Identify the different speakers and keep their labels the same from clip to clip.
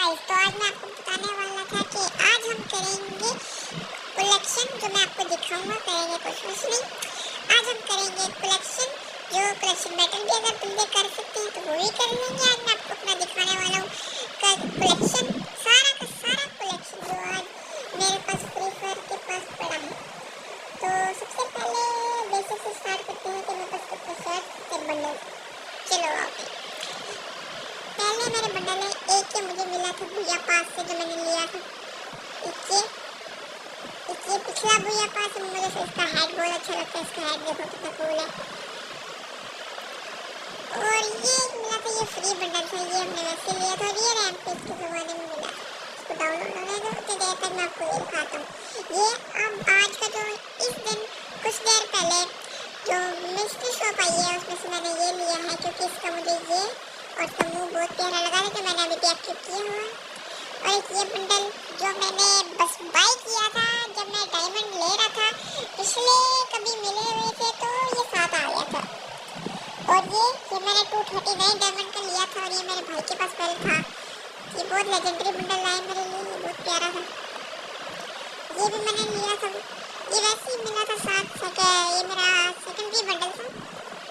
Speaker 1: तो आज मैं आपको बताने वाला था कि आज हम करेंगे कलेक्शन जो मैं आपको दिखाऊंगा। करेंगे कुछ नहीं, आज हम करेंगे कलेक्शन जो कलेक्शन बैटल भी अगर बंदे कर सकते हैं तो वो भी कर लेंगे। आज मैं आपको अपना दिखाने वाला हूँ कलेक्शन, सारा का सारा कलेक्शन जो आज मेरे पास फ्री फायर के पास पड़ा है। तो सबसे पहले बेसिक से स्टार्ट करते हैं कि मेरे पास कितने शर्ट कितने बंडल। चलो ओके, पहले मेरे बंडल है एक ये मुझे मिला था भैया पास से जो मैंने लिया था। ये पिछला भैया पास मुझे इसका हेड बहुत अच्छा लगता है। इसका हेड देखो कितना कूल है। और ये मिला था, ये फ्री बंडल था, ये हमने वैसे लिया था और ये रैम्पेज के ज़माने में मिला था। इसको डाउनलोड होने दो तो देर तक मैं आपको ये दिखाता हूँ। ये अब आज का जो इस दिन कुछ देर पहले जो मिस्ट्री शॉप आई है उसमें से मैंने ये लिया है क्योंकि इसका मुझे ये और इसका मुँह बहुत प्यारा लगा था, तो मैंने अभी डीएक्टिवेट किया हुआ है। और ये बंडल जो मैंने बस बाय किया था जब मैं डायमंड ले रहा था, पिछले कभी मिले हुए थे तो ये साथ आ गया था। और ये मैंने 239 डायमंड का लिया था और ये मेरे भाई के पास पहले था। ये बहुत लेजेंडरी बंडल लाया मेरे लिए, ये बहुत प्यारा था। ये भी मैंने लिया था, ये वैसे ही मिला था साथ सके। ये मेरा सेकेंडरी बंडल था,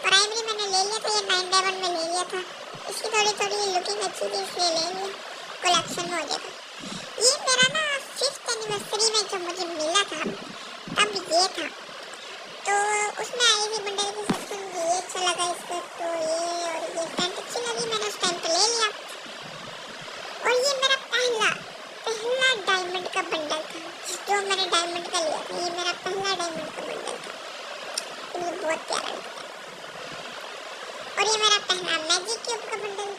Speaker 1: प्राइमरी मैंने ले लिया था, ये 9 डायमंड में ले लिया था। इसकी थोड़ी लुकिंग अच्छी थी इसलिए ले लिया, कलेक्शन में हो जाएगा। ये मेरा ना 5th एनिवर्सरी में जब मुझे मिला था तब ये था, तो उसमें आई थी बंडल की सबसे मुझे ये अच्छा लगा इसका, तो ये और ये पैंट अच्छी लगी, मैंने उस टाइम पे ले लिया। और ये मेरा पहला डायमंड का बंडल था जो मैंने डायमंड का लिया था। ये मेरा पहला डायमंड का बंडल था, मुझे बहुत प्यारा लगता है। और ये मेरा पहला मैजिक क्यूब का बंडल,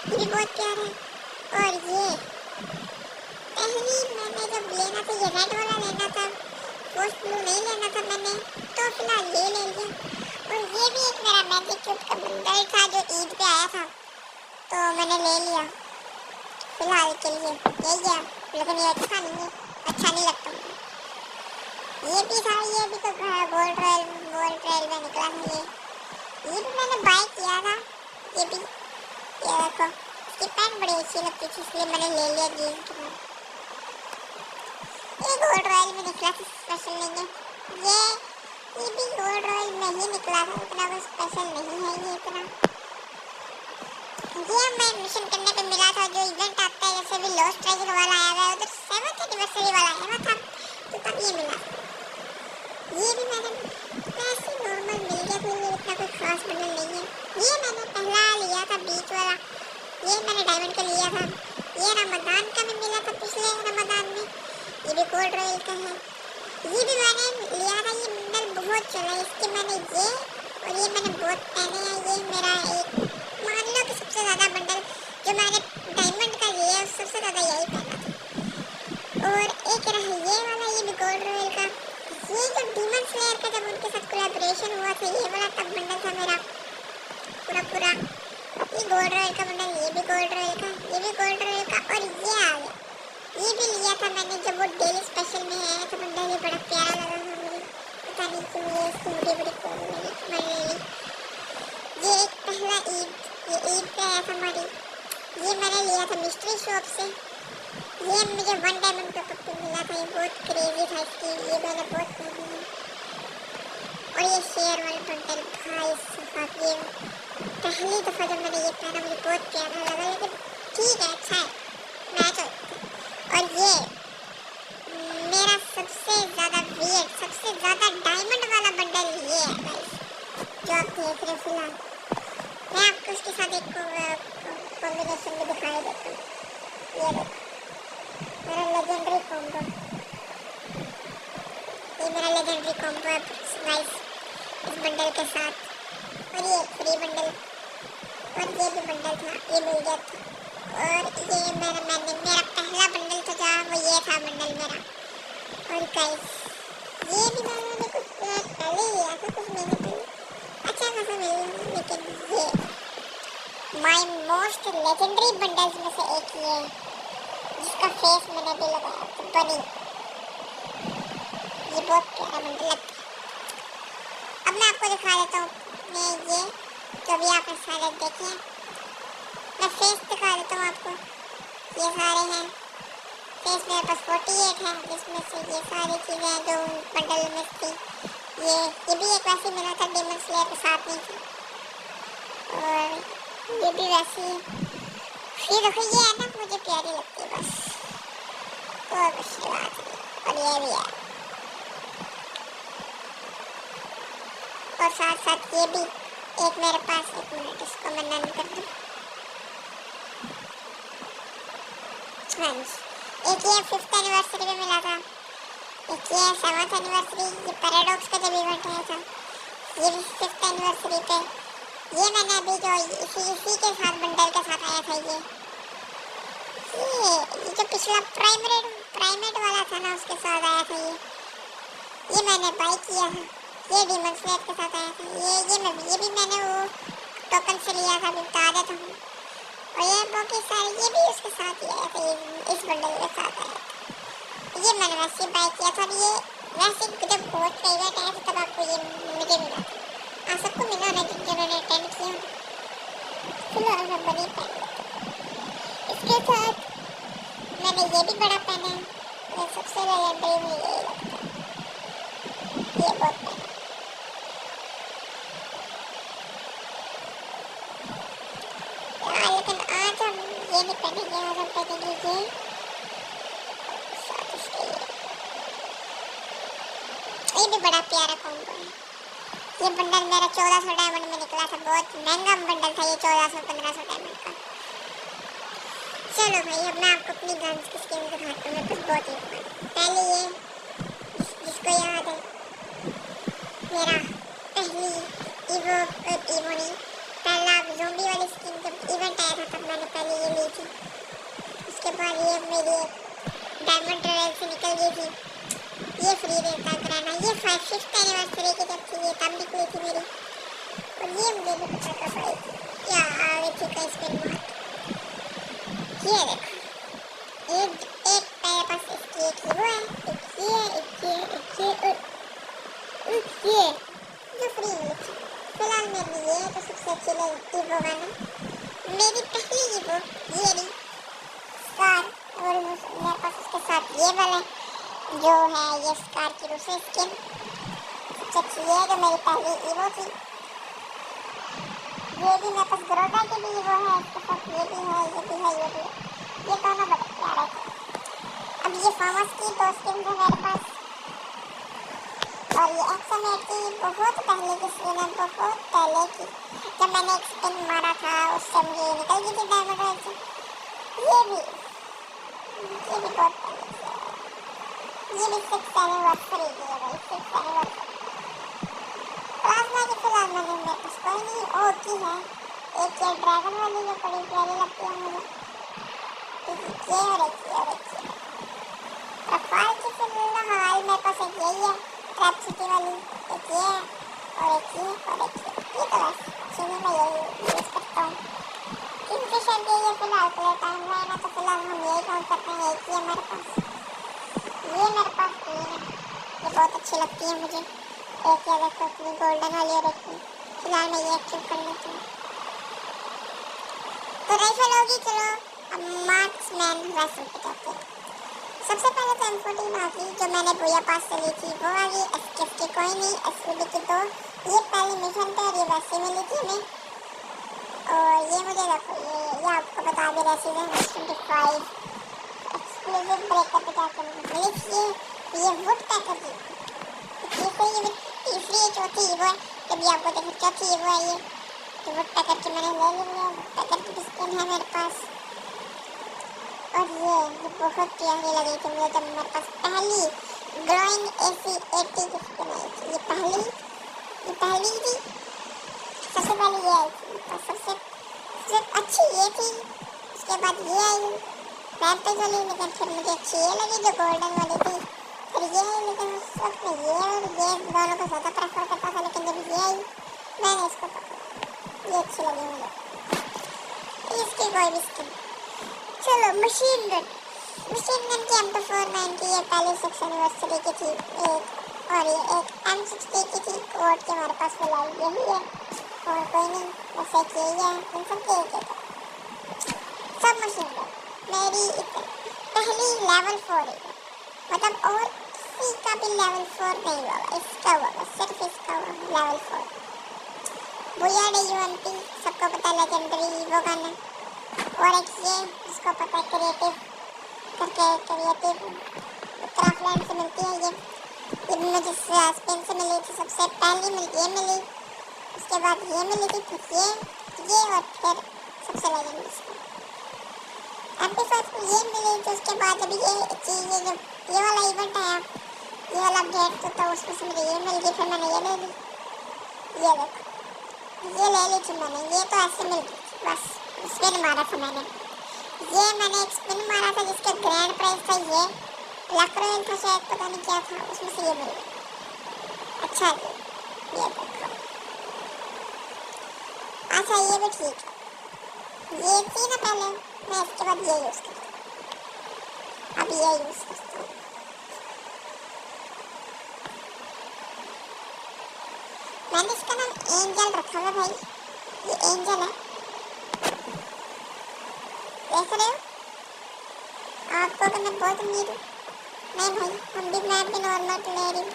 Speaker 1: ये भी बहुत प्यारा है। और ये पहली मैंने जब लेना था ये रेड वाला लेना था, पोस्ट ब्लू नहीं लेना था मैंने, तो फिलहाल ये ले लिया। और ये भी एक मेरा मैजिक क्यूब का बंडल था जो ईद पे आया था, तो मैंने ले लिया फिलहाल के लिए ये गया, लेकिन ये अच्छा नहीं लगता मुझे। ये भी था, ये भी तो गोल्ड रॉयल में निकला था। ये भी मैंने बाय किया था। ये भी ये देखो, इसकी पैंट बड़ी अच्छी लगती थी इसलिए मैंने ले लिया जीन्स के बाद। ये गोल्ड रॉयल में निकला था, स्पेशल नहीं है। ये भी गोल्ड रॉयल में ही निकला था, इतना कुछ स्पेशल नहीं है ये इतना। ये मैं मिशन करने पे मिला था, जो इवेंट आता है जैसे भी लॉस्ट ट्रेजर वाला आया हुआ है, उधर 7th एनिवर्सरी वाला आया हुआ था, तो तब ये मिला। ये भी मैंने ऐसे नॉर्मल मिल गया, कोई इतना कोई खास बंडल नहीं है। ये मैंने पहला लिया था बीच वाला, ये मैंने डायमंड का लिया था। ये रमजान का भी मिला था, पिछले रमजान में। ये भी गोल्ड रॉयल का है, ये भी मैंने लिया था। ये बंडल बहुत चला, इसके मैंने ये और ये मैंने बहुत पहने हैं। ये मेरा एक मान लो कि सबसे ज़्यादा बंडल जो मैंने डायमंड का लिया है सबसे ज़्यादा यही पहना था। और एक रहा ये वाला, ये भी गोल्ड रॉयल का। ये जो डीमन स्लेयर का जब उनके साथ कोलैबोरेशन हुआ था, ये वाला तब बंडल था मेरा पूरा। ये गोल्ड रॉयल का बंडल, ये भी गोल्ड रॉयल का, ये भी गोल्ड रॉयल का। और ये आ गया, ये भी लिया था मैंने जब वो डेली स्पेशल में आया था बंडल। ये बड़ा प्यारा लगा था मुझे, पता नहीं क्यों ये इसकी बड़ी मैंने ली। ये एक पहला ये ईद पे आया था हमारी, ये मैंने लिया था मिस्ट्री शॉप से। ये मुझे 1 डायमंड का पप्पी मिला था, ये बहुत क्रेजी था इसकी, ये मैंने बहुत पहनी है। और ये शेयर वाला बंडल भाई साहब, ये पहली दफ़ा जब मैंने ये पहना मुझे बहुत प्यारा लगा, लेकिन ठीक है, अच्छा है, मैच होता है। और ये मेरा सबसे ज़्यादा वियर्ड, सबसे ज़्यादा डायमंड वाला बंडल ये है गाइस, जो आप देख रहे हो फिलहाल। मैं आपको उसके साथ एक कॉम्बिनेशन में दिखाई देता हूँ। ये देखो मेरा लेजेंडरी कॉम्बो, ये मेरा लेजेंडरी कॉम्बो है गाइस इस बंडल के साथ। और ये फ्री बंडल, और ये भी बंडल था, ये मिल गया था। और ये मेरा पहला बंडल था जहाँ वो ये था बंडल मेरा। और गाइस ये भी मैंने कुछ पहले लिया था, कुछ महीने पहले, अच्छा खासा मिल गया। लेकिन ये माय मोस्ट लेजेंडरी बंडल्स में से एक ये है जिसका फेस मैंने भी लगाया था, बनी। ये बहुत प्यारा बंडल लगता है। अब मैं आपको दिखा देता हूँ मैं ये जो भी आपने सारे देखे हैं, मैं फेस दिखा देता हूँ आपको। ये सारे हैं। फेस मेरे पास 48 है, जिसमें से ये सारी चीज़ें हैं जो बंडल में थी। ये भी एक वैसी मिला था डेमन स्लेयर के साथ नहीं थी, और ये भी वैसी है। ये देखो, ये है ना, मुझे प्यारी लगती है बस, और कुछ बात नहीं। और ये भी है, और साथ साथ ये भी एक मेरे पास। एक मिनट, इसको मैं नन कर दूँ। हाँ जी, एक ये 5th एनिवर्सरी में मिला था, एक ये 7th एनिवर्सरी, ये पैराडॉक्स का जब इवेंट आया था, ये भी 5th एनिवर्सरी पे। ये मैंने अभी जो इसी के साथ बंडल के साथ आया था, ये जो पिछला प्राइमेट वाला था ना, उसके साथ आया था। ये मैंने बाई किया था, ये डीमन स्लेयर के साथ आया था। ये भी मैंने वो टोकन से लिया था, अभी बता देता हूँ। और ये बाकी सारे ये भी उसके साथ ही आया था, ये इस बंडल के साथ आया था। ये मैंने वैसे बाई किया था, और ये वैसे जब बहुत फेवरेट आया था तब आपको ये मुझे मिला था। आप सबको मिला ना जिन्होंने अटेंड किया। फिलहाल मैं बड़ी पहन लेती। इसके साथ मैंने ये भी बड़ा पहना है, ये सबसे लेजेंडरी मुझे यही लगता है, ये बहुत पहना। लेकिन आज हम ये नहीं पहनेंगे, आज हम पहनेंगे ये साथ इसके। ये भी बड़ा प्यारा कॉम्बो है। ये बंडल मेरा 1400 डायमंड में निकला था, बहुत महंगा बंडल था ये, 1400-1500 डायमंड का। चलो भाई, अब मैं आपको अपनी गन्स की स्किन दिखाता हूँ। मेरे पास बहुत ही पहले ये, जिसको याद है, मेरा पहली इवो नहीं, पहला ज़ोंबी वाली स्किन जब इवेंट आया था तब मैंने पहले ये ली थी। उसके बाद ये मेरी डायमंड ट्रेल से निकल गई थी, ये फ्री रहता कराना। ये 5th एनिवर्सरी की जब थी ये तब निकली थी मेरी, और ये मुझे भी पता कर पड़ी थी या आगे थी कहीं स्पिन मार। ये देखो, एक मेरे पास इसकी एक हीरो है, एक ये जो फ्री मिली थी। फिलहाल मेरी ये तो सबसे अच्छी लगी ईवो गाना, मेरी पहली ईवो ये रही स्कार। और मेरे पास उसके साथ ये वाला जो है, ये स्कार की दूसरी स्किन सबसे अच्छी ये है जो मेरी पहली ईवो थी। ये भी मेरे पास ग्रोटा की भी ईवो है, इसके साथ ये भी है, ये भी है, ये भी है। ये दोनों बड़े प्यारे थे। अब ये फार्मस की 2 स्किन है मेरे पास, और ये एक्समेट की बहुत पहले की स्किन है, बहुत पहले की, जब मैंने एक स्पिन मारा था उससे मुझे निकल गई थी डायमंड रेल से। ये भी बहुत पहले की है, ये भी 6th एनिवर्सरी की है भाई, 6th एनिवर्सरी। प्लाज्मा की फिलहाल मैंने मेरे पास कोई नहीं, ओ की है एक, ये ड्रैगन वाली जो बड़ी प्यारी लगती है मुझे, ये और एक रफाल की फिलहाल मेरे पास एक यही है, ट्रैप सिटी वाली, एक ये है, और एक ये, और एक ये तो बस चीनी में यही यूज़ करता हूँ। किंगफिशर के ये फिलहाल प्ले टाइम में है ना, तो फिलहाल हम यही काउंट करते हैं, एक ही है मेरे पास। ये मेरे पास 3 है, ये बहुत अच्छी लगती है मुझे। एक ये देखो अपनी गोल्डन वाली, और एक फिलहाल मैं ये एक्टिव कर लेती हूँ। तो राइफल होगी, चलो अब मार्क्समैन वेसल पे जाते हैं। सबसे पहले तो M14 आ गई जो मैंने बोया पास से ली थी, वो आ गई। SKF की कोई नहीं, SVD की 2, ये पहली मिशन पे और ये वैसे मिली थी हमें। और ये मुझे देखो, ये आपको बता दे रहा सीजन 25 एक्सक्लूसिव ब्रेकअप पे जाकर मिली थी ये वुड पैकर की। ये तीसरी चौथी वो है, जब ये आपको देखो चौथी वो है, ये वुड पैकर की मैंने ले ली है। वुड पैकर की स्किन है मेरे पास, और ये बहुत प्यारी लगी थी मुझे जब मेरे पास पहली ग्रोइंग AC-80 की स्किन आई थी। ये पहली थी, सबसे पहले ये आई थी, सबसे अच्छी ये थी। उसके बाद ये आई रैंपेज वाली, लेकिन फिर मुझे अच्छी ये लगी जो गोल्डन वाली थी। फिर ये आई, लेकिन उस वक्त में ये और ये दोनों को ज़्यादा प्रेफर करता था, लेकिन जब ये आई मैंने इसको पकड़ा, ये अच्छी लगी मुझे, इसकी कोई भी स्किन। चलो मशीन गन की M4 की ये पहली 6th एनिवर्सरी की थी एक, और ये एक M60 की थी कोड के हमारे पास फिलहाल यही है, और कोई नहीं, बस एक यही है। इन सब के एक सब मशीन गन मेरी पहली लेवल 4 है, मतलब और किसी का भी लेवल 4 नहीं हुआ, इसका हुआ, सिर्फ इसका हुआ लेवल 4। बुयाड यूएमपी सबको पता है, लेजेंडरी वो गन है। और एक ये जिसको पता है क्रिएटिव करके, क्रिएटिव क्राफ्टलैंड से मिलती है ये भी मुझे स्पिन से मिली थी, सबसे पहली ये मिली, उसके बाद ये मिली थी, फिर ये और फिर सबसे लेजेंडरी MP5 को ये मिली थी। उसके बाद अभी ये चीज़, ये वाला इवेंट आया, ये वाला अपडेट तो उसमें से मुझे ये मिल गई, फिर मैंने ये ले ली। ये देखो, ये ले ली थी मैंने, ये तो ऐसे मिल गई थी, बस स्पिन मारा था मैंने। ये मैंने एक स्पिन मारा था जिसके ग्रैंड प्राइस था ये लक रॉयल था शायद, पता नहीं क्या था, उसमें से ये मिल गया। अच्छा जी, ये देखो, अच्छा ये भी ठीक है। ये थी ना पहले, मैं इसके बाद ये यूज़ करता हूँ, अब ये यूज़ करता हूँ। मैंने इसका नाम एंजल रखा है भाई, ये एंजल है, देख रहे हो आपको तो मैं बहुत अमीर हूँ। नहीं भाई, मैं भी नॉर्मल प्लेयर हूँ,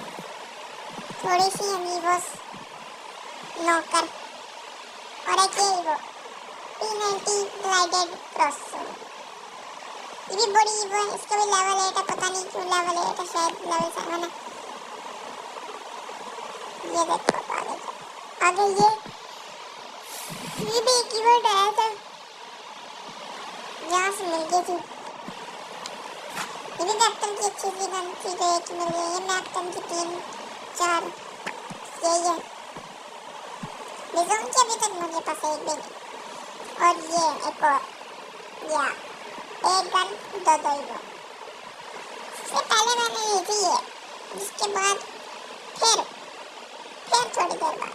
Speaker 1: थोड़ी सी अमीबोस नौकर और एक ये वो P90 ग्लाइडेड प्रोसेसर, ये भी बड़ी वो है, इसका भी लेवल 8 है, पता नहीं क्यों लेवल 8 है, शायद लेवल 7 है। ये देखो आगे ये भी कीवर्ड आया था, यहाँ से मिल गई थी। ये भी कैप्टन की अच्छी सी गन थी जो एक मिल गई, ये कैप्टन की 3-4 यही है। बिजोन की अभी तक मुझे पास एक भी नहीं, और ये एक और या एक गन दो ही वो, इससे पहले मैंने ली थी ये, जिसके बाद फिर थोड़ी देर बाद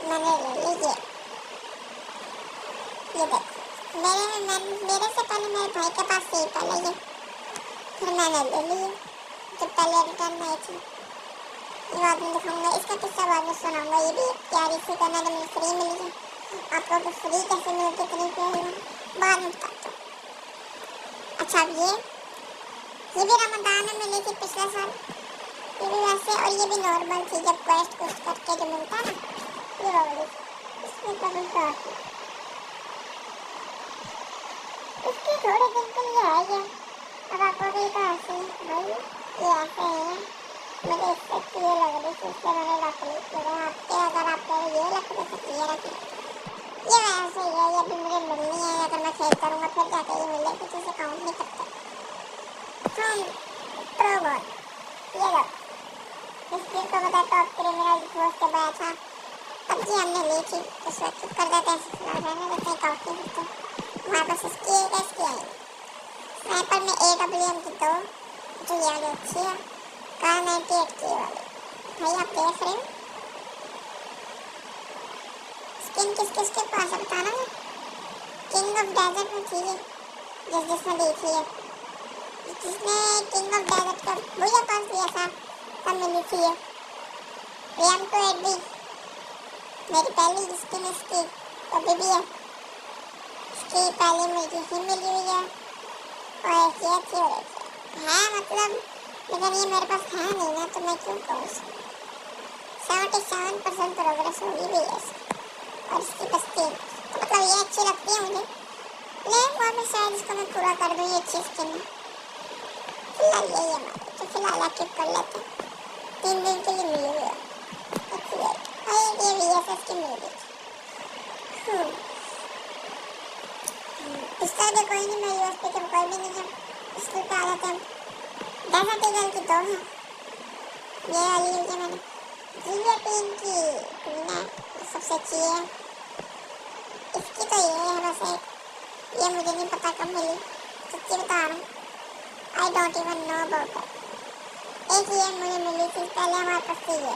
Speaker 1: मैंने ले ली ये देखो, मेरे से पहले मेरे भाई के पास से ही पहले ये, फिर मैंने ले ली जब पहले रिटर्न आई थी। ये बाद में दिखाऊंगा, इसका किस्सा बाद में सुनाऊंगा। ये भी प्यारी सी गन है, मुझे फ्री मिली है, आप लोगों को फ्री कैसे मिलती इतनी प्यारी है बाद में बताता हूँ। अच्छा अब ये भी रमजान में मिली थी पिछले साल, ये भी वैसे, और ये भी नॉर्मल थी, जब क्वेस्ट करके जो मिलता है ना, ये वाली इसमें कभी शॉर्ट इसके थोड़े दिन के लिए है ये। अब आपको भी तो ऐसे भाई ये ऐसे है, मुझे इससे अच्छी ये लग रही थी, इसलिए मैंने रख ली। आपके अगर आपको ये लग रही तो ये रख ली, ये वैसे ही है, ये भी मुझे मिलनी है, अगर मैं खेल करूँगा फिर जाके ये मिले, किसी से काउंट नहीं करता। प्रो बॉल ये लो, इसलिए तो बता टॉप क्रिमिनल फोर्स के बाद था, तब जी हमने ली थी, तो स्वैच कर देते हैं, रहने देते हैं, काउंट नहीं करते। हमारे पास इसकी एक इसकी आई स्नाइपर में AWM की दो, जो ये वाली अच्छी है, कार 98 की वाली भाई, आप देख रहे हो स्किन किस किस के पास बताना है। किंग ऑफ डेजर्ट में थी जिसने दी थी, जिसने किंग ऑफ डेजर्ट का मुझे पास दिया था तब मिली थी ये। PM28 भी मेरी पहली स्किन इसकी अभी भी है, इसकी पहले मुझे ही मिली हुई है, और एक ये अच्छी और एक है, मतलब लेकिन ये मेरे पास है नहीं ना, तो मैं क्यों कहूँ। 77% प्रोग्रेस होगी भी है और इसकी बस 3, मतलब ये अच्छी लगती है मुझे, लेकिन वहाँ पर शायद इसको मैं पूरा कर दूँ, ये अच्छी स्किन है। फिलहाल यही है हमारे, तो फिलहाल एक्टिव कर लेते हैं, 3 दिन के लिए मिली हुई है अच्छी है, और ये VSS की मिल गई। पिस्टल के कोई नहीं, मेरी यूएसपी के कोई भी नहीं है, पिस्टल पे आ जाते हैं। डेजर्ट ईगल की 2 है, ये वाली ली है मैंने, गिलियोटीन की 3 है, सबसे अच्छी है। इसकी तो ये है बस एक, ये मुझे नहीं पता कब मिली, सच्ची बता रहा हूँ, I don't even know about it. एक ये मुझे मिली थी पहले, हमारे पास थी ये,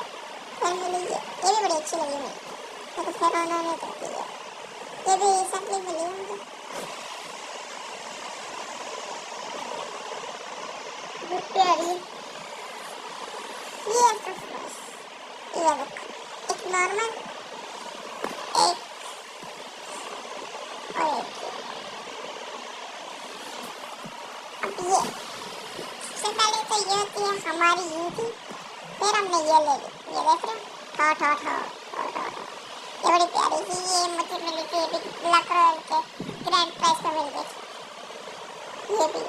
Speaker 1: फिर मिली ये भी बड़ी अच्छी लगी मुझे, तो फिर उन्होंने कर दी ये भी रिसेंटली मिली है मुझे। प्यारी ये एक नॉर्मल, एक और एक ये सबसे पहले तो ये होती है हमारी यूटी, फिर हमने ये ले ली, ये देख रहे हो, ठो ठो ठो ठो ठो ठो, ये बड़ी प्यारी सी, ये मुझे मिली थी, ये भी लाख के ग्रैंड प्राइस पे मिल गई। ये भी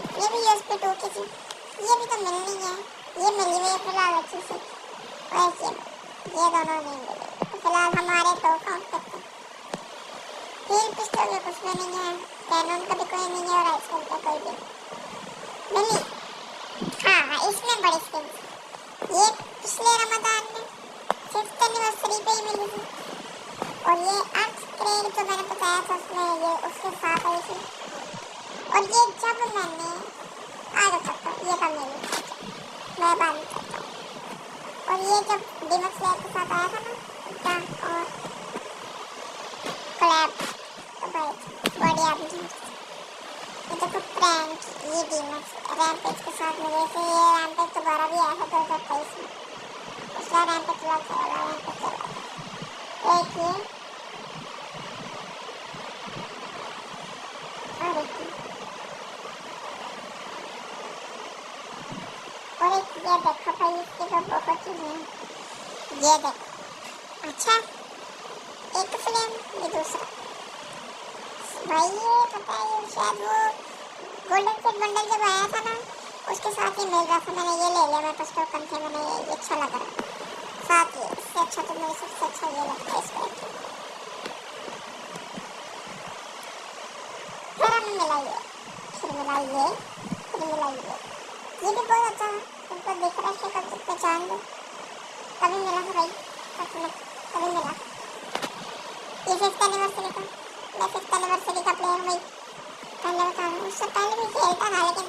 Speaker 1: USB2 की थी, ये भी तो मिलनी है, ये मिली हुई है फिलहाल अच्छी सी, और ये दोनों नहीं मिले, तो फिलहाल हमारे दो काउंट करते हैं। हील पिस्टल में कुछ भी नहीं है, कैनन का भी कोई नहीं है, और आइसक्रीम का कोई भी मिली। हाँ, इसमें बड़ी स्किन, ये पिछले रमजान में 5th एनिवर्सरी पे ही मिली थी, और ये अपग्रेड जो मैंने बताया था उसमें ये उसके साथ आई थी, और ये जब मैंने आगे सकता ये कब मिली, मैं बात नहीं करता हूँ, और ये जब डिमन स्लेयर के साथ आया था ना क्या, और कोलैब, तो भाई बढ़िया भी थी। ये देखो प्रैंक, ये डिमन रैम्पेज के साथ मिले थे, ये रैम्पेज दोबारा भी आया था 2023 में, उसका रैम्पेज चला था, रैम्पेज चला था। एक ये और एक ये देखो भाई, इसकी तो बहुत चीज़ें हैं, ये देखो, अच्छा एक फ्लेम, ये दूसरा भाई, ये पता है ये शायद वो गोल्डन सेट बंडल जब आया था ना उसके साथ ही मिल रहा था, मैंने ये ले लिया, मेरे पास टोकन थे, मैंने ये अच्छा लग रहा साथ ही, इससे अच्छा तो मेरे सबसे अच्छा ये लगता है इसको। फिर हमें मिला ये, फिर मिला ये, फिर मिला ये भी बहुत अच्छा है, तुमको दिख रहा है शक्ल तो पहचान लो, कभी मिला था भाई, कभी मिला, ये 5th एनिवर्सरी का, मैं 5th एनिवर्सरी का प्लेयर भाई, पहले बता रहा हूँ, उससे पहले भी खेलता था, लेकिन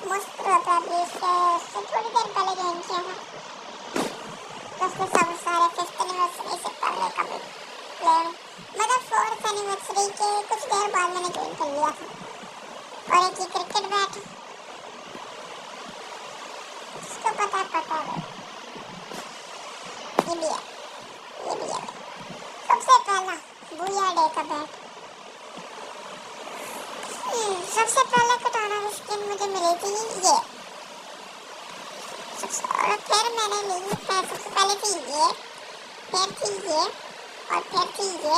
Speaker 1: मोस्ट प्रोबेबली उससे थोड़ी देर पहले ज्वाइन किया था, तो उसके सब सारे 5th एनिवर्सरी से पहले का भी प्लेयर, मतलब 4th एनिवर्सरी के कुछ देर बाद मैंने ज्वाइन कर लिया था। और एक ही क्रिकेट बैट, इसको पता है ये भी है, सबसे पहला बुया डे का बैट, सबसे पहले कटाना स्किन मुझे मिली थी ये, और फिर मैंने ली, सबसे पहले थी ये, फिर थी ये, और फिर थी ये,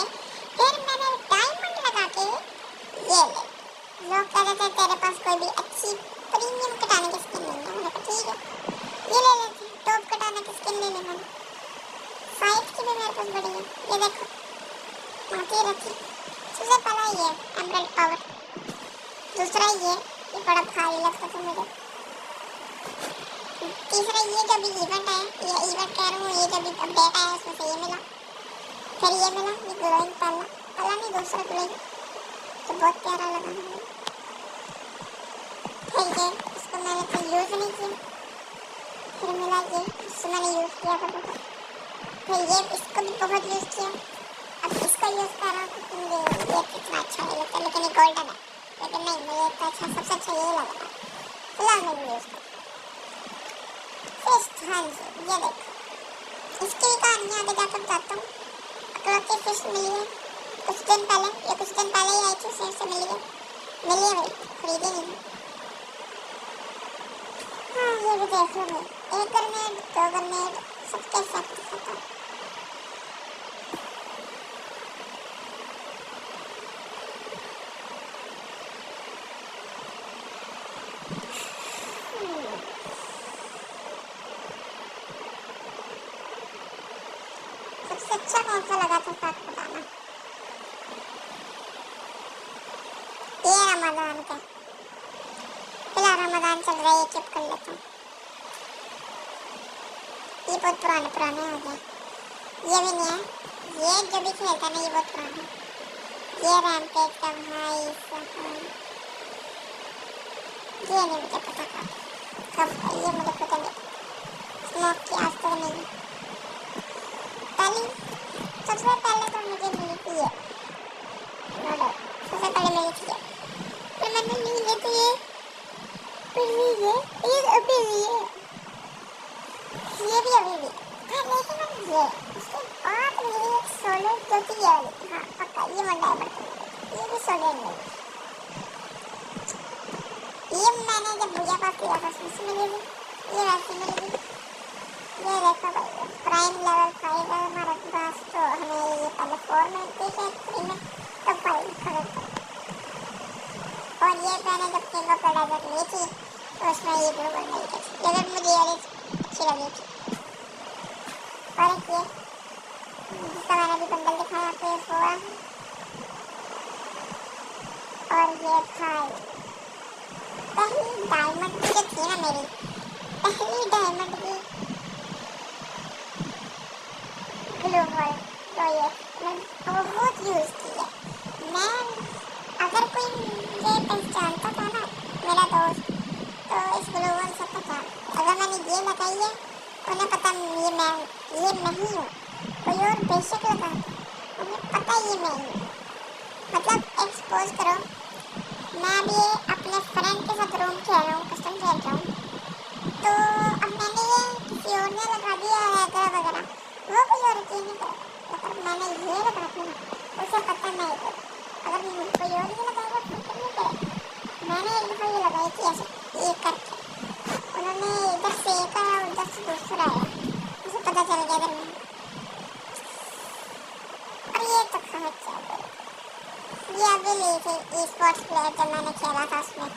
Speaker 1: फिर मैंने डायमंड लगा के ये ले, लोग कह रहे थे तेरे पास कोई भी अच्छी प्रीमियम कटाने की स्किन नहीं है, मैंने कहा ठीक है ये ले लेते, टॉप कटाने की स्किन ले लेना, फाइट की भी मेरे पास बड़ी है, ये देखो आती रखी। सबसे पहला ये एमरल्ड पावर, दूसरा ये बड़ा भारी लगता था मुझे, तीसरा ये जब इवेंट आया, ये इवेंट कह रहा हूँ, ये जब अपडेट आया उसमें से ये मिला, फिर ये मिला, ये ग्लोइंग पहला नहीं दूसरा ग्लोइंग, तो बहुत प्यारा लगा मुझे। फिर ये इसको मैंने तो यूज़ नहीं किया, फिर मिला ये, इससे मैंने यूज़ किया था बहुत, फिर ये इसको भी बहुत यूज़ किया, अब इसका यूज़ कर रहा हूँ क्योंकि ये इतना अच्छा नहीं लगता, लेकिन ये गोल्डन है, लेकिन नहीं मुझे इतना अच्छा सबसे अच्छा ये लग रहा है, फिलहाल मैं यूज़ कर फिश। हाँ जी ये देखो, इसकी भी कहानी आगे जाकर बताता हूँ। अकलौती फिश मिली है कुछ दिन पहले, ये कुछ दिन पहले ही आई थी, शेर से मिली है भाई, खरीदी नहीं है। हाँ ये भी देख लो भाई, एक ग्रेनेड, दो ग्रेनेड, सबके साथ खत्म। सबसे अच्छा कौन सा लगा था साथ बताना। ये रमजान का, फिलहाल रमजान चल रहा है, ये चेक कर लेता हूँ। ये बहुत पुराने हो गए, ये भी नहीं है, ये जो भी खेलता ना ये बहुत पुराना है। ये रैम्पेज का भाई साहब, ये नहीं मुझे पता कब ये मुझे पता नहीं, स्मोक की आज तक नहीं। सबसे पहले तो मुझे मिली थी ये मॉडल, सबसे पहले मिली थी ये, फिर मैंने ली ये तो ये, फिर ये अभी ये भी अभी भी, हाँ लेकिन ये उसके बाद मेरी एक सोलो जो थी ये वाली, हाँ पक्का ये वन डायमंड, ये भी सोलो मिली, ये मैंने जब भैया पास लिया था उसमें मिली थी, ये वैसे मिल गई। ये देखो भाई प्राइम लेवल 5 है हमारे पास, तो हमें ये पहले 4 में थी शायद 3 में, तो 5 खरीद कर। और ये मैंने जब किंग ऑफ द डेजर्ट ली थी तो उसमें ये ब्लू गोल्ड मिली थी, लेकिन मुझे ये अच्छी लगी थी। और एक ये जिसका मैंने अभी बंडल दिखाया आपको, ये 4 है। और ये भाई पहली डायमंड की जो थी ना, मेरी पहली डायमंड की ग्लू वॉल, तो ये मैं बहुत यूज़ की है। मैं अगर कोई मुझे पहचानता था ना, मेरा दोस्त, तो इस ग्लू वॉल से पहचान, अगर मैंने ये लगाई है उन्हें पता ये नहीं हूँ, कोई और बेशक लगा, उन्हें पता ये मैं ही हूँ। मतलब एक्सपोज करो, मैं अभी अपने फ्रेंड के साथ रूम खेल रहा हूँ, कस्टम खेल रहा हूँ, तो अब मैंने ये किसी और ने लगा दिया है वगैरह, वो कोई और चीज़ नहीं करेगा, लेकिन मैंने ये लगा दिया, उसे पता नहीं करेगा। अगर कोई और ये लगाएगा तो फिर नहीं करेगा। मैंने एक दफ़ा ये लगाई थी ऐसे, ये करके उन्होंने इधर से एक आया और उधर से दूसरा आया, मुझे पता चल गया इधर में। और ये तो खा क्या, ये अभी ली थी ई स्पोर्ट्स प्लेयर जब मैंने खेला था उसमें,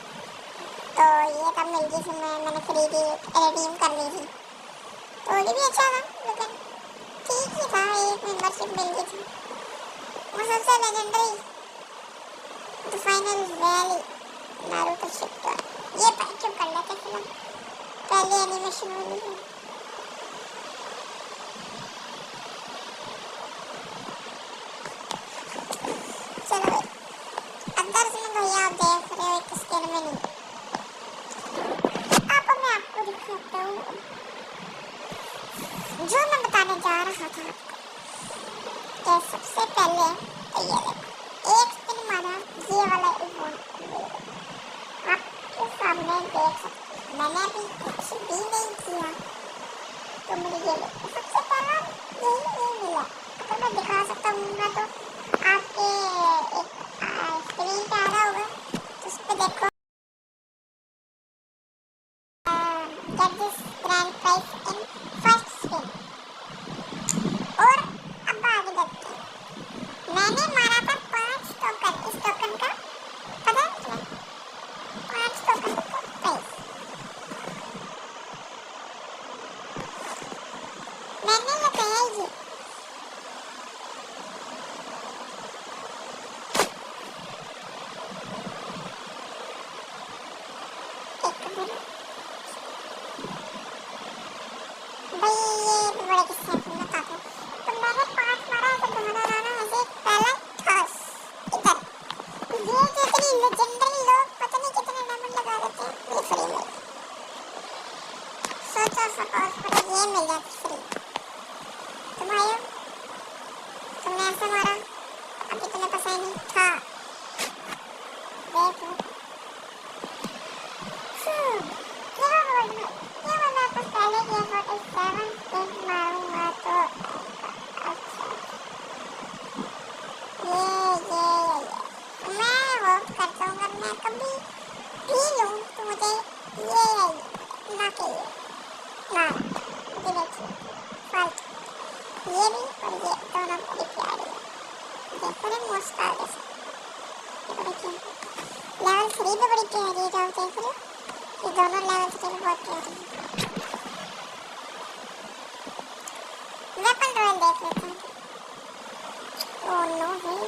Speaker 1: तो ये तब मिल गई थी, मैंने खरीदी, रिडीम कर ली थी, तो ये भी अच्छा था, लेकिन ठीक ही था, एक मेंबरशिप मिल गई थी। और सबसे legendary the final valley Naruto shifter, ये चुप कर लेते फिल्म, पहली एनिमेशन हुई थी। चलो भाई अंदर से भैया आप देख रहे हो, एक स्किन में नहीं, अब मैं आपको दिखाता हूँ जो मैं बताने जा रहा था आपको। तो सबसे पहले ये देखो, एक स्पिन मारा, ये वाला इमोट आपके सामने देख सकते हैं, मैंने अभी कुछ भी नहीं किया, तो मुझे ये देखो सबसे पहला यही मिला। अगर मैं दिखा सकता हूँ ना तो आपके एक स्क्रीन पे आ रहा होगा, तो उस पर देखो get this grand prize in first spin। और अब आगे देखते हैं, मैंने मारा था 5 टोकन, इस टोकन का पता है क्या, 5 टोकन का प्राइस मैंने लगाया ये, भाई ये बड़े किस्से हैं, मैं बताता हूँ। तो मैंने 5 मारा, ऐसे घुमाना रहा ऐसे, पहला टॉस इधर, ये जितनी लेजेंडरी लोग पता नहीं कितने डायमंड लगा देते हैं, ये फ्री में, सोचो सपोज करो ये मिल जाती फ्री, तुम आए हो, तुमने ऐसे मारा, अभी तुम्हें पता ही नहीं था, देखो ये वाला तो पहले किया 47 स्पिन मारूंगा तो अच्छा, ये मैं होप करता हूँ अगर मैं कभी भी लूँ तो मुझे ये ना चाहिए ना, मुझे देखिए फालतू ये भी और ये दोनों बड़ी प्यारी है, देखो ना मोस्ट आ जैसे, देखिए लेवल 3 भी बड़ी प्यारी है, जाओ देख रहे हो, ये दोनों लेवल 3 भी बहुत प्यारी है। वेपन रॉयल देख लेते हैं, ओह नो भाई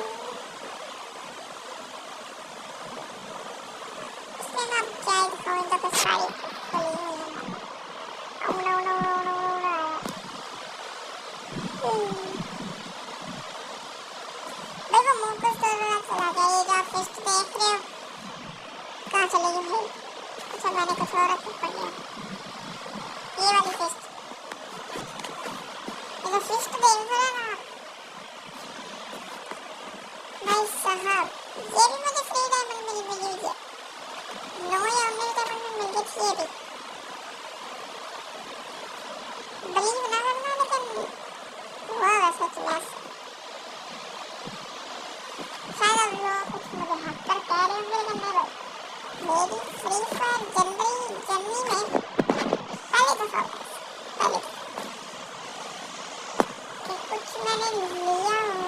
Speaker 1: इसमें ना क्या दिखाऊं, इनका तो सारी खुली हुई है, oh no no no no no देखो मुंह को तो चला गया, ये जो आप फिस्ट देख रहे हो कहाँ चले गए भाई, अच्छा मैंने कुछ और रखा पड़ गया, ये वाली फिस्ट, ये फिस्ट देख रहे हैं ना भाई साहब, ये भी मुझे फ्री डायमंड मिली हुई है, 9 या 19 डायमंड में मिल गई थी ये भी, बलिंग ना करना लेकिन हुआ वैसा क्लास, शायद अब लोग कुछ मुझे हक कर कह रहे होंगे, लेकिन नहीं भाई, मेरी फ्री जनवरी में पहले दफा पहले कि कुछ मैंने लिया हो।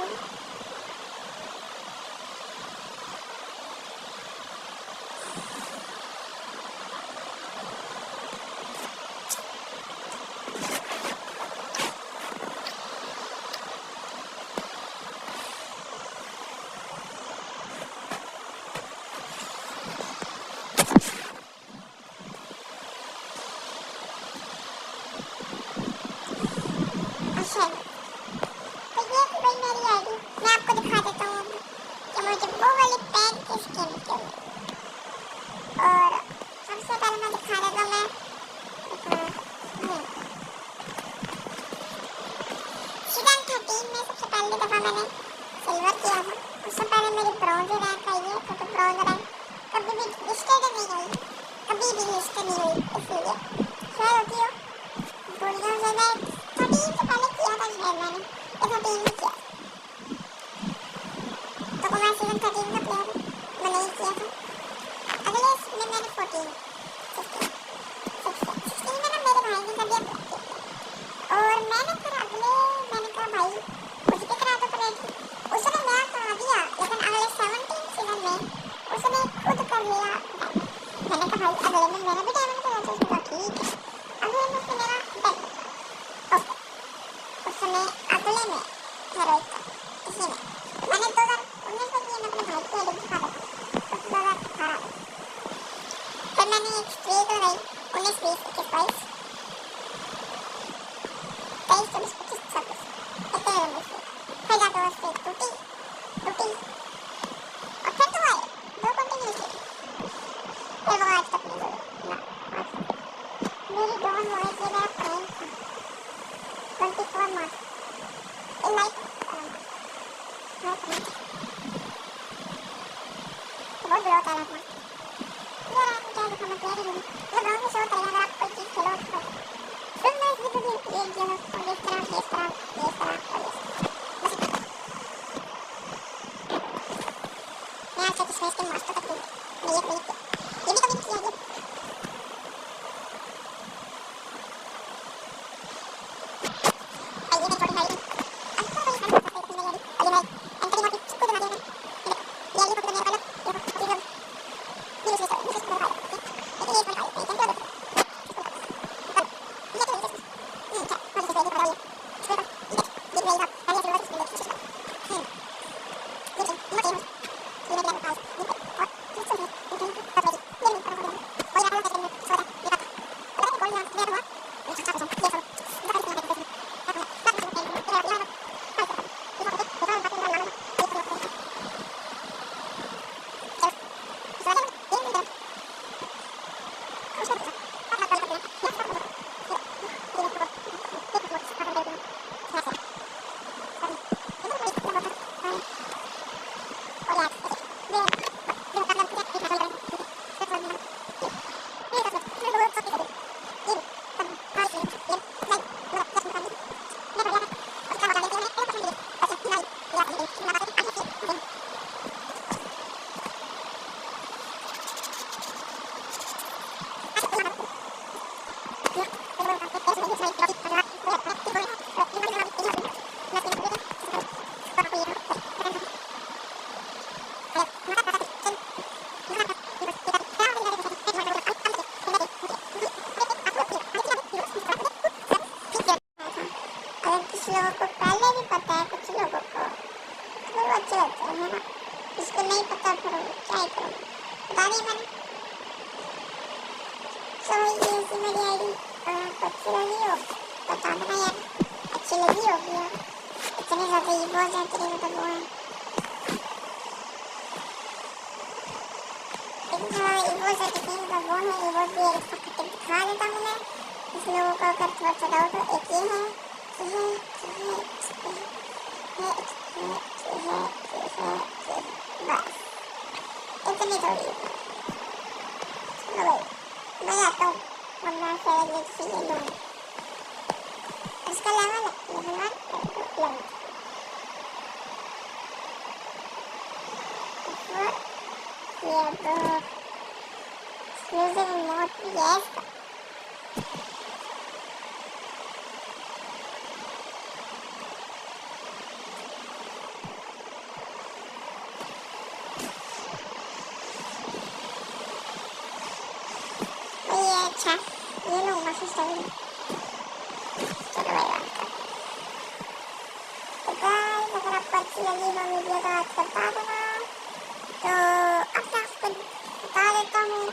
Speaker 1: अच्छा तो ये थी भाई मेरी आईडी। मैं आपको दिखा देता हूँ कि मुझे वो वाली पैन किस गेम के लिए। और सबसे पहले मैं दिखा देता हूँ सीजन 13 में सबसे पहली दफा मैंने सिल्वर किया था। उससे पहले मेरी ब्रॉन्ज रैंक आई है, तो ब्रॉन्ज रैंक कभी भी लिस्टेड नहीं हुई, कभी भी लिस्ट नहीं हुई, इसलिए शायद होती हो भूल गया हूँ। मैं 13 से पहले किया था शायद मैंने, ये 13 में किया तो मैं सीजन 13 का प्लेयर हूँ, मैं नहीं किया था। अगले इसमें मैंने 14 16 में ना मेरे भाई ने कभी अपना किया और मैंने फिर अगले मैंने कहा भाई मुझे भी करा दो प्लेयर। उसने मैं करा दिया, लेकिन अगले 17 सीजन में उसने खुद कर लिया। मैंने कहा भाई अगले में मेरा भी डायमंड करा दो। उसने कहा ठीक है। अगले में उसने मेरा डायमंड ओके, उसने अगले में हेरोइक का इसी में मैंने 2019 में किया। मैं अपने भाई को एडिट दिखा देता हूँ 2018 फिर मैंने एक स्ट्रीक लगाई 19 20 21 22 23 24 25 26 इतने लंबी स्ट्रीक। फिर जाकर वो स्ट्रीक टूटी और फिर दो आए, दो कंटिन्यूसली। फिर वो आज तक नहीं हुई ना, आज तक मेरी डॉन वो है कि मेरा फ्रेंड था 24 मार्च इन नाइट बहुत बुरा होता है रात में यार। आप क्या दिखा मैं प्लेयर ही नहीं, मैं गाँव में शो करेगा अगर आप कोई चीज़ खेलो तो फिर मैं इस वीडियो में ये गेम और इस तरह और बस मैं आज तक इसमें मास्टर तक नहीं ये भी कभी नहीं किया। ये मैं थोड़ी सारी लोगों को पहले भी पता है, कुछ लोगों को तो वो अच्छे होते हैं ना, जिसको नहीं पता फिर वो क्या ही करो बता दी मैंने। तो ये ऐसी मेरी आईडी और आपको अच्छी लगी हो बता देना यार, अच्छी लगी होगी यार। इतने ज़्यादा ये बहुत ज़्यादा मतलब वो है इवो से टीम का वो है। इवो भी एक फटक दिखा देता हूँ मैं इस लोगों को अगर थोड़ा सा डाउट हो। एक ये है बस इतनी थोड़ी चलो भाई मैं आता हूँ वरना शायद ये किसी ये लूँ इसका लेवल ये तो एक्सक्लूसिव इमोट भी है इसका। ये अच्छा, ये लूंगा सिस्टर में। चलो भाई बात कर। तो गाइस अगर आपको अच्छी लगी वो वीडियो तो आज बता देना। तो अब मैं आपको बता देता हूँ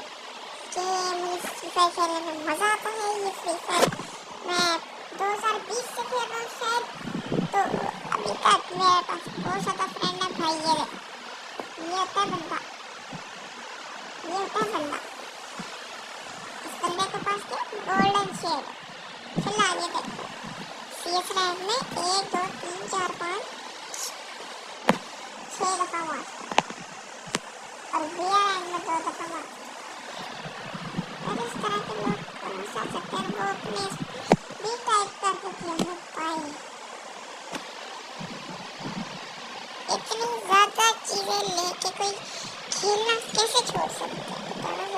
Speaker 1: कि मुझे फ्री फायर खेलने में मज़ा आता है। ये फ्री फायर मैं 2020 से खेल रहा हूँ शायद। तो अभी तक मेरे पास बहुत ज़्यादा फ्रेंड है भाई। ये होता है बंदा, ये होता है बंदा। इस बंदे के पास क्या गोल्डन शेड। चल आगे देखो। CS रैंक में 1 2 3 4 5 6 दफ़ा मार और VR रैंक में 2 दफ़ा मार। और इस तरह के लोग कौन सा सकते हैं वो अपने भी टाइप करके खेलने पाए। इतनी ज़्यादा चीज़ें लेके कोई खेलना कैसे छोड़ सकते हैं?